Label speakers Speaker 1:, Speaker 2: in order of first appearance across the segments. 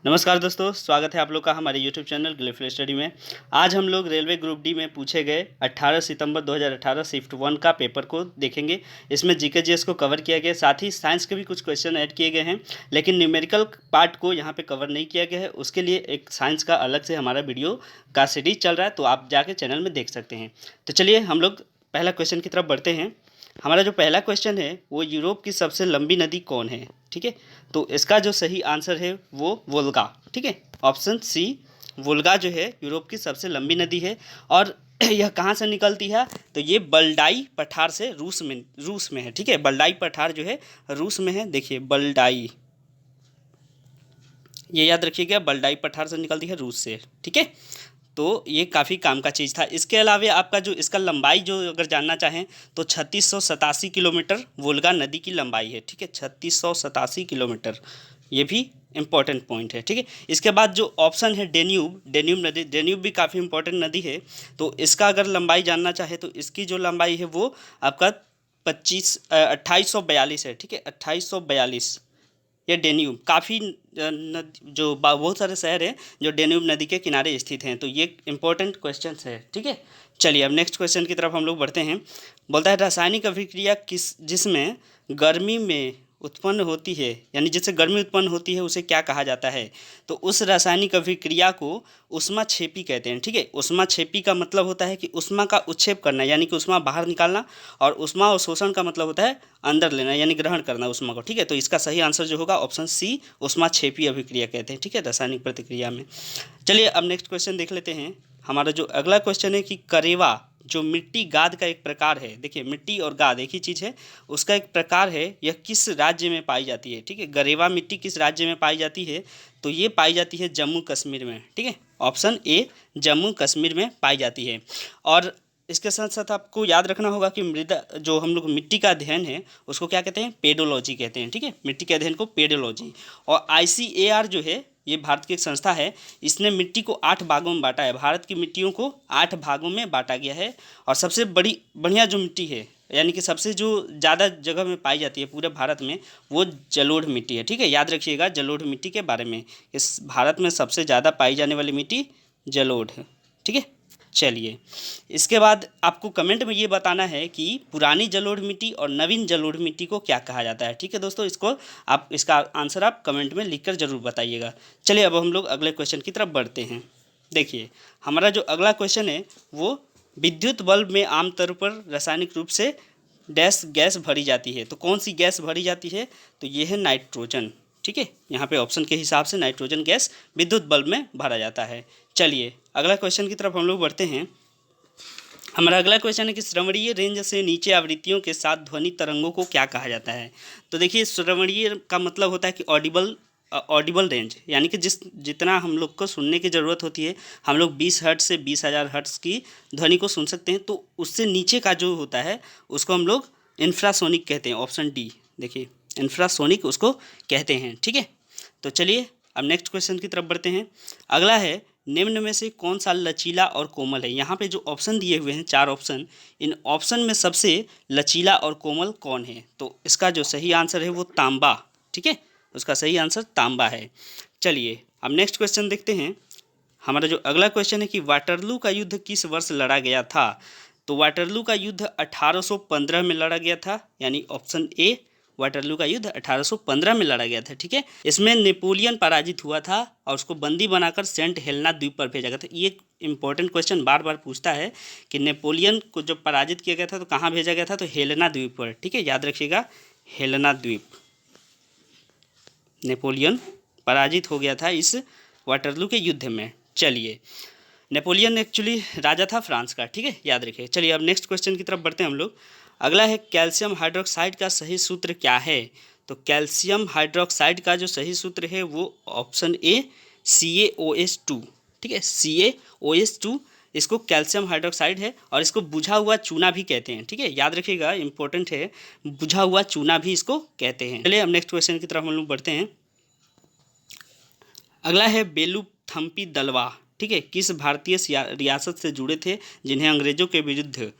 Speaker 1: नमस्कार दोस्तों, स्वागत है आप लोग का हमारे YouTube चैनल ग्लिफल स्टडी में। आज हम लोग रेलवे ग्रुप डी में पूछे गए 18 सितंबर 2018 शिफ्ट 1 का पेपर को देखेंगे। इसमें जीके जीएस को कवर किया गया, साथ ही साइंस के भी कुछ क्वेश्चन ऐड किए गए हैं, लेकिन न्यूमेरिकल पार्ट को यहाँ पे कवर नहीं किया गया है। उसके लिए एक साइंस का अलग से हमारा वीडियो का सीरीज चल रहा है, तो आप जाके चैनल में देख सकते हैं। तो चलिए हम लोग पहला क्वेश्चन की तरफ बढ़ते हैं। हमारा जो पहला क्वेश्चन है वो यूरोप की सबसे लंबी नदी कौन है। ठीक है, तो इसका जो सही आंसर है वो वोल्गा। ठीक है, ऑप्शन सी वोल्गा जो है यूरोप की सबसे लंबी नदी है। और यह कहाँ से निकलती है, तो ये बल्डाई पठार से रूस में है। ठीक है, बल्डाई पठार जो है रूस में है। देखिए बल्डाई, ये याद रखिएगा, बल्डाई पठार से निकलती है रूस से। ठीक है, तो ये काफ़ी काम का चीज़ था। इसके अलावा आपका जो इसका लंबाई जो अगर जानना चाहें तो 3687 किलोमीटर वोल्गा नदी की लंबाई है। ठीक है, 3687 किलोमीटर, ये भी इम्पॉर्टेंट पॉइंट है। ठीक है, इसके बाद जो ऑप्शन है डेन्यूब नदी, डेन्यूब भी काफ़ी इंपॉर्टेंट नदी है। तो इसका अगर लंबाई जानना चाहे तो इसकी जो लंबाई है वो आपका 2842 है। ठीक है, 2842, ये डेन्यूब काफ़ी बहुत सारे शहर हैं जो डेन्यूब नदी के किनारे स्थित हैं। तो ये इंपॉर्टेंट क्वेश्चन है। ठीक है, चलिए अब नेक्स्ट क्वेश्चन की तरफ हम लोग बढ़ते हैं। बोलता है रासायनिक अभिक्रिया जिसमें गर्मी में उत्पन्न होती है, यानी जिससे गर्मी उत्पन्न होती है, उसे क्या कहा जाता है। तो उस रासायनिक अभिक्रिया को ऊष्माक्षेपी कहते हैं। ठीक है, ऊष्माक्षेपी का मतलब होता है कि ऊष्मा का उत्क्षेप करना, यानी कि ऊष्मा बाहर निकालना, और ऊष्मा अवशोषण का मतलब होता है अंदर लेना, यानी ग्रहण करना ऊष्मा को। ठीक है, तो इसका सही आंसर जो होगा ऑप्शन सी ऊष्माक्षेपी अभिक्रिया कहते हैं। ठीक है, रासायनिक प्रतिक्रिया में। चलिए अब नेक्स्ट क्वेश्चन देख लेते हैं। हमारा जो अगला क्वेश्चन है कि करेवा जो मिट्टी गाद का एक प्रकार है, देखिए मिट्टी और गाद एक ही चीज़ है, उसका एक प्रकार है, यह किस राज्य में पाई जाती है। ठीक है, गरेवा मिट्टी किस राज्य में पाई जाती है, तो ये पाई जाती है जम्मू कश्मीर में। ठीक है, ऑप्शन ए जम्मू कश्मीर में पाई जाती है। और इसके साथ साथ आपको याद रखना होगा कि मृदा जो हम लोग मिट्टी का अध्ययन है उसको क्या कहते हैं, पेडोलॉजी कहते हैं। ठीक है, मिट्टी के अध्ययन को पेडोलॉजी। और ICAR जो है ये भारत की एक संस्था है, इसने मिट्टी को 8 भागों में बांटा है। भारत की मिट्टियों को 8 भागों में बांटा गया है। और सबसे बढ़िया जो मिट्टी है, यानी कि सबसे जो ज़्यादा जगह में पाई जाती है पूरे भारत में, वो जलोढ़ मिट्टी है। ठीक है, याद रखिएगा जलोढ़ मिट्टी के बारे में, इस भारत में सबसे ज़्यादा पाई जाने वाली मिट्टी जलोढ़ है। ठीक है, चलिए इसके बाद आपको कमेंट में ये बताना है कि पुरानी जलोढ़ मिट्टी और नवीन जलोढ़ मिट्टी को क्या कहा जाता है। ठीक है दोस्तों, इसका आंसर आप कमेंट में लिखकर ज़रूर बताइएगा। चलिए अब हम लोग अगले क्वेश्चन की तरफ बढ़ते हैं। देखिए हमारा जो अगला क्वेश्चन है वो विद्युत बल्ब में आमतौर पर रासायनिक रूप से डैश गैस भरी जाती है। तो कौन सी गैस भरी जाती है, तो ये है नाइट्रोजन। ठीक है, यहाँ पे ऑप्शन के हिसाब से नाइट्रोजन गैस विद्युत बल्ब में भरा जाता है। चलिए अगला क्वेश्चन की तरफ हम लोग बढ़ते हैं। हमारा अगला क्वेश्चन है कि श्रवणीय रेंज से नीचे आवृत्तियों के साथ ध्वनि तरंगों को क्या कहा जाता है। तो देखिए श्रवणीय का मतलब होता है कि ऑडिबल रेंज, यानी कि जितना हम लोग को सुनने की ज़रूरत होती है, हम लोग 20 हर्ट्ज से 20,000 हर्ट्ज की ध्वनि को सुन सकते हैं। तो उससे नीचे का जो होता है उसको हम लोग इंफ्रासोनिक कहते हैं। ऑप्शन डी, देखिए इंफ्रासोनिक उसको कहते हैं। ठीक है, तो चलिए अब नेक्स्ट क्वेश्चन की तरफ बढ़ते हैं। अगला है निम्न में से कौन सा लचीला और कोमल है। यहाँ पे जो ऑप्शन दिए हुए हैं 4 ऑप्शन, इन ऑप्शन में सबसे लचीला और कोमल कौन है। तो इसका जो सही आंसर है वो तांबा। ठीक है, उसका सही आंसर तांबा है। चलिए अब नेक्स्ट क्वेश्चन देखते हैं। हमारा जो अगला क्वेश्चन है कि वाटरलू का युद्ध किस वर्ष लड़ा गया था। तो वाटरलू का युद्ध 1815 में लड़ा गया था, यानी ऑप्शन ए वाटरलू का युद्ध 1815 में लड़ा गया था। ठीक है, इसमें नेपोलियन पराजित हुआ था और उसको बंदी बनाकर सेंट हेलेना द्वीप पर भेजा गया था। ये इंपॉर्टेंट क्वेश्चन बार बार पूछता है कि नेपोलियन को जब पराजित किया गया था तो कहाँ भेजा गया था, तो हेलेना द्वीप पर। ठीक है, याद रखिएगा हेलेना द्वीप, नेपोलियन पराजित हो गया था इस वाटरलू के युद्ध में। चलिए नेपोलियन एक्चुअली राजा था फ्रांस का। ठीक है, याद रखिए। चलिए अब नेक्स्ट क्वेश्चन की तरफ बढ़ते हैं हम लोग। अगला है कैल्शियम हाइड्रोक्साइड का सही सूत्र क्या है। तो कैल्शियम हाइड्रोक्साइड का जो सही सूत्र है वो ऑप्शन ए CaOH2। ठीक है, CaOH2 इसको कैल्शियम हाइड्रोक्साइड है, और इसको बुझा हुआ चूना भी कहते हैं। ठीक है, याद रखिएगा इंपॉर्टेंट है, बुझा हुआ चूना भी इसको कहते हैं। चलिए अब नेक्स्ट क्वेश्चन की तरफ हम लोग बढ़ते हैं। अगला है बेलूथम्पी दलवा। ठीक है, किस भारतीय रियासत से जुड़े थे जिन्हें अंग्रेजों के विरुद्ध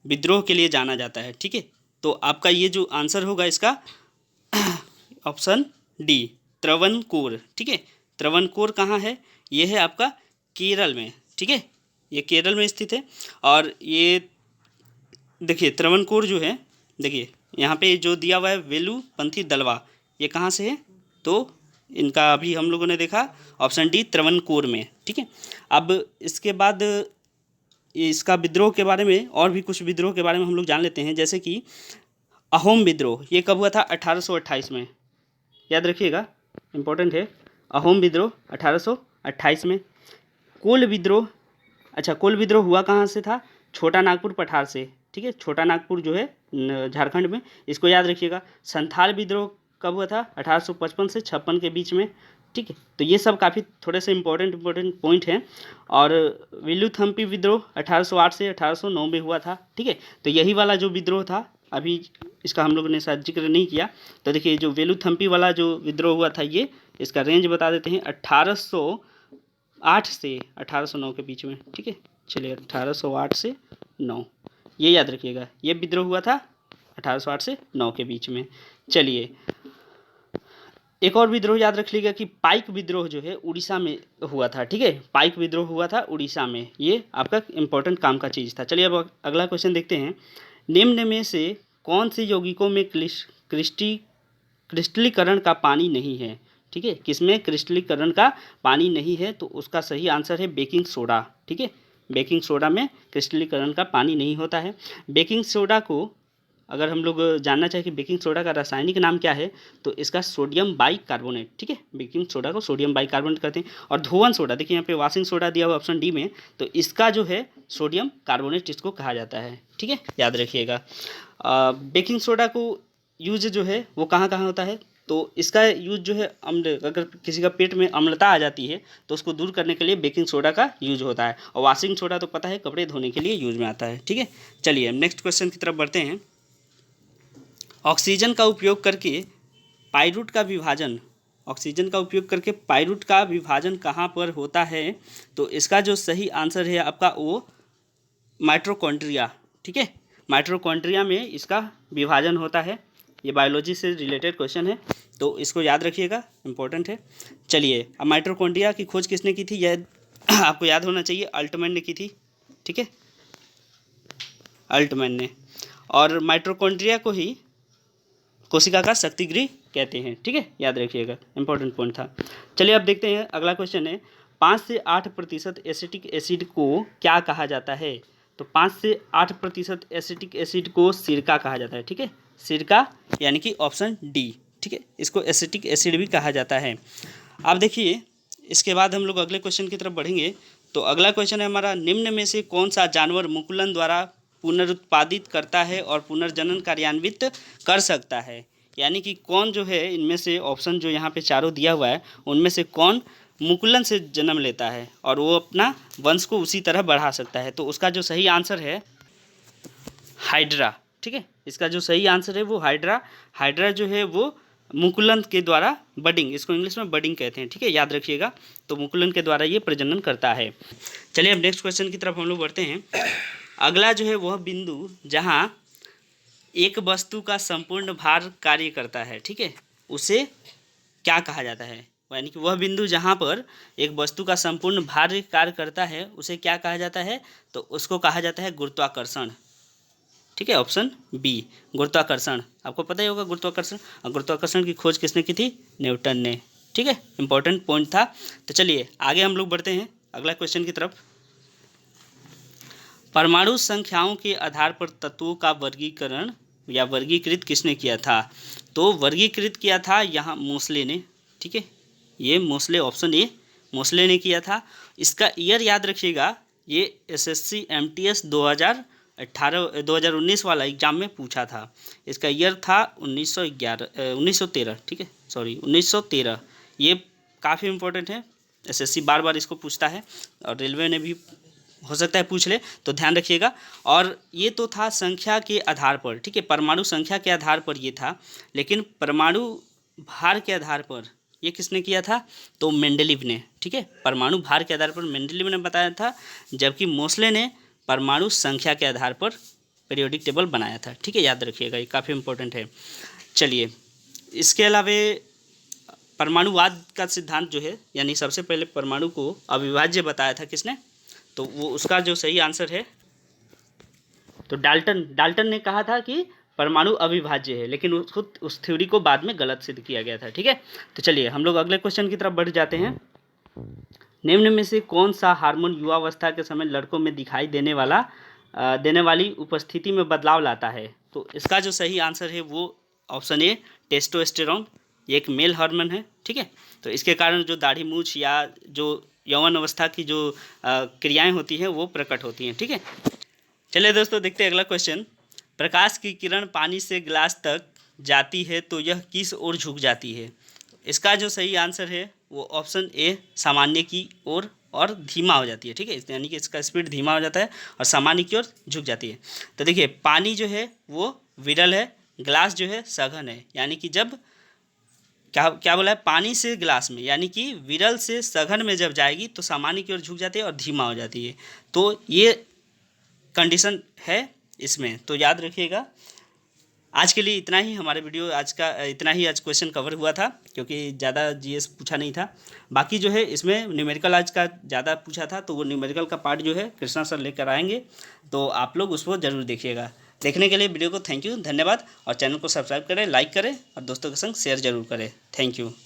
Speaker 1: विद्रोह के लिए जाना जाता है। ठीक है, तो आपका ये जो आंसर होगा इसका ऑप्शन डी त्रवणकोर। ठीक है, त्रवणकोर कहाँ है? ये है आपका केरल में, ठीक है, ये केरल में स्थित है। और ये देखिए त्रवणकोर जो है, देखिए यहाँ पे जो दिया हुआ है वेलुपंथी दलवा, ये कहाँ से है? तो इनका अभी हम लोगों ने देखा ऑप्शन डी त्रवणकोर में, ठीक है। अब इसके बाद इसका विद्रोह के बारे में और भी कुछ विद्रोह के बारे में हम लोग जान लेते हैं, जैसे कि अहोम विद्रोह, ये कब हुआ था? 1828 में, याद रखिएगा, इम्पोर्टेंट है। अहोम विद्रोह 1828 में। कोल विद्रोह, अच्छा कोल विद्रोह हुआ कहाँ से था? छोटा नागपुर पठार से, ठीक है, छोटा नागपुर जो है झारखंड में, इसको याद रखिएगा। संथाल विद्रोह कब हुआ था? 1855 से 56 के बीच में, ठीक है। तो ये सब काफ़ी थोड़े से इंपॉर्टेंट पॉइंट हैं। और विलुथम्पी विद्रोह 1808 से 1809 में हुआ था, ठीक है। तो यही वाला जो विद्रोह था, अभी इसका हम लोगों ने शायद जिक्र नहीं किया। तो देखिए जो वेलुथम्पी वाला जो विद्रोह हुआ था, ये इसका रेंज बता देते हैं, 1808 से 1809 के बीच में, ठीक है। चलिए 1808 से 9, ये याद रखिएगा, ये विद्रोह हुआ था 1808 से 9 के बीच में। चलिए एक और विद्रोह याद रख लीजिएगा कि पाइक विद्रोह जो है उड़ीसा में हुआ था, ठीक है, पाइक विद्रोह हुआ था उड़ीसा में, ये आपका इंपॉर्टेंट काम का चीज़ था। चलिए अब अगला क्वेश्चन देखते हैं। निम्न में से कौन से यौगिकों में क्रिस्टलीकरण का पानी नहीं है? ठीक है, किसमें क्रिस्टलीकरण का पानी नहीं है? तो उसका सही आंसर है बेकिंग सोडा, ठीक है। बेकिंग सोडा में क्रिस्टलीकरण का पानी नहीं होता है। बेकिंग सोडा को अगर हम लोग जानना चाहें कि बेकिंग सोडा का रासायनिक नाम क्या है, तो इसका सोडियम बाइकार्बोनेट, ठीक है, बेकिंग सोडा को सोडियम बाइकार्बोनेट कहते हैं। और धोवन सोडा, देखिए यहाँ पे वॉशिंग सोडा दिया हुआ ऑप्शन डी में, तो इसका जो है सोडियम कार्बोनेट इसको कहा जाता है, ठीक है, याद रखिएगा। बेकिंग सोडा को यूज जो है वो कहाँ कहाँ होता है? तो इसका यूज जो है अम्ल, अगर किसी का पेट में अम्लता आ जाती है तो उसको दूर करने के लिए बेकिंग सोडा का यूज होता है। और वॉशिंग सोडा तो पता है कपड़े धोने के लिए यूज में आता है, ठीक है। चलिए नेक्स्ट क्वेश्चन की तरफ बढ़ते हैं। ऑक्सीजन का उपयोग करके पाइरूट का विभाजन, ऑक्सीजन का उपयोग करके पाइरूट का विभाजन कहाँ पर होता है? तो इसका जो सही आंसर है आपका वो माइटोकॉन्ड्रिया, ठीक है, माइटोकॉन्ड्रिया में इसका विभाजन होता है। ये बायोलॉजी से रिलेटेड क्वेश्चन है, तो इसको याद रखिएगा, इंपॉर्टेंट है। चलिए अब माइटोकॉन्ड्रिया की खोज किसने की थी? यह आपको याद होना चाहिए, अल्टमैन ने की थी, ठीक है, अल्टमैन ने। और माइटोकॉन्ड्रिया को ही कोशिका का शक्तिगृह कहते हैं, ठीक है, याद रखिएगा, इंपॉर्टेंट पॉइंट था। चलिए अब देखते हैं अगला क्वेश्चन है, 5 से 8% एसिटिक एसिड को क्या कहा जाता है? तो 5 से 8% एसिटिक एसिड को सिरका कहा जाता है, ठीक है, सिरका यानी कि ऑप्शन डी, ठीक है, इसको एसिटिक एसिड भी कहा जाता है। अब देखिए इसके बाद हम लोग अगले क्वेश्चन की तरफ बढ़ेंगे। तो अगला क्वेश्चन है हमारा, निम्न में से कौन सा जानवर मुकुलन द्वारा पुनरुत्पादित करता है और पुनर्जनन कार्यान्वित कर सकता है? यानी कि कौन जो है इनमें से ऑप्शन जो यहाँ पे चारों दिया हुआ है, उनमें से कौन मुकुलन से जन्म लेता है और वो अपना वंश को उसी तरह बढ़ा सकता है? तो उसका जो सही आंसर है हाइड्रा, ठीक है, इसका जो सही आंसर है वो हाइड्रा। हाइड्रा जो है वो मुकुलन के द्वारा बडिंग, इसको इंग्लिश में बडिंग कहते हैं, ठीक है, याद रखिएगा। तो मुकुलन के द्वारा ये प्रजनन करता है। चलिए अब नेक्स्ट क्वेश्चन की तरफ हम लोग बढ़ते हैं। अगला जो है वह बिंदु जहाँ एक वस्तु का संपूर्ण भार कार्य करता है, ठीक है, उसे क्या कहा जाता है? यानी कि वह बिंदु जहाँ पर एक वस्तु का संपूर्ण भार कार्य करता है उसे क्या कहा जाता है? तो उसको कहा जाता है गुरुत्वाकर्षण, ठीक है, ऑप्शन बी गुरुत्वाकर्षण। आपको पता ही होगा गुरुत्वाकर्षण, और गुरुत्वाकर्षण की खोज किसने की थी? न्यूटन ने, ठीक है, इंपॉर्टेंट पॉइंट था। तो चलिए आगे हम लोग बढ़ते हैं अगला क्वेश्चन की तरफ। परमाणु संख्याओं के आधार पर तत्वों का वर्गीकरण या वर्गीकृत किसने किया था? तो वर्गीकृत किया था यहाँ मोसले ने, ठीक है, ये मोसले, ऑप्शन ए मोसले ने किया था। इसका ईयर याद रखिएगा, ये एसएससी एमटीएस 2019 वाला एग्जाम में पूछा था। इसका ईयर था 1913, ठीक है, सॉरी 1913। ये काफ़ी इंपॉर्टेंट है, एसएससी बार बार इसको पूछता है और रेलवे ने भी हो सकता है पूछ ले, तो ध्यान रखिएगा। और ये तो था संख्या के आधार पर, ठीक है, परमाणु संख्या के आधार पर ये था, लेकिन परमाणु भार के आधार पर ये किसने किया था? तो मेंडलीव ने, ठीक है, परमाणु भार के आधार पर मेंडलीव ने बताया था, जबकि मोसले ने परमाणु संख्या के आधार पर पीरियोडिक टेबल बनाया था, ठीक है, याद रखिएगा, ये काफ़ी इंपॉर्टेंट है। चलिए इसके अलावा परमाणुवाद का सिद्धांत जो है, यानी सबसे पहले परमाणु को अविभाज्य बताया था किसने, तो वो उसका जो सही आंसर है, तो डाल्टन ने कहा था कि परमाणु अविभाज्य है, लेकिन उस थ्योरी को बाद में गलत सिद्ध किया गया था। ठीक है, तो चलिए हम लोग अगले क्वेश्चन की तरफ बढ़ जाते हैं। निम्न में से कौन सा हार्मोन युवावस्था के समय लड़कों में दिखाई देने वाली उपस्थिति में बदलाव लाता है? तो इसका जो सही आंसर है वो ऑप्शन ए, टेस्टोस्टेरोन। ये एक मेल हार्मोन है। ठीक है, तो इसके कारण जो दाढ़ी मूछ या जो यौवन अवस्था की जो क्रियाएं होती हैं वो प्रकट होती हैं। ठीक है, चलिए दोस्तों देखते हैं अगला क्वेश्चन। प्रकाश की किरण पानी से गिलास तक जाती है तो यह किस ओर झुक जाती है? इसका जो सही आंसर है वो ऑप्शन ए, सामान्य की ओर और धीमा हो जाती है। ठीक है, यानी कि इसका स्पीड धीमा हो जाता है और सामान्य की ओर झुक जाती है। तो देखिए, पानी जो है वो विरल है, ग्लास जो है सघन है, यानी कि जब क्या बोला है, पानी से गिलास में, यानी कि विरल से सघन में जब जाएगी तो सामान्य की ओर झुक जाती है और धीमा हो जाती है। तो ये कंडीशन है इसमें, तो याद रखिएगा। आज के लिए इतना ही, हमारे वीडियो आज का इतना ही, आज क्वेश्चन कवर हुआ था क्योंकि ज़्यादा जीएस पूछा नहीं था। बाकी जो है इसमें न्यूमेरिकल आज का ज़्यादा पूछा था, तो वो न्यूमेरिकल का पार्ट जो है कृष्णा सर लेकर आएंगे, तो आप लोग उसको ज़रूर देखिएगा। देखने के लिए वीडियो को थैंक यू, धन्यवाद। और चैनल को सब्सक्राइब करें, लाइक करें और दोस्तों के संग शेयर जरूर करें। Thank you.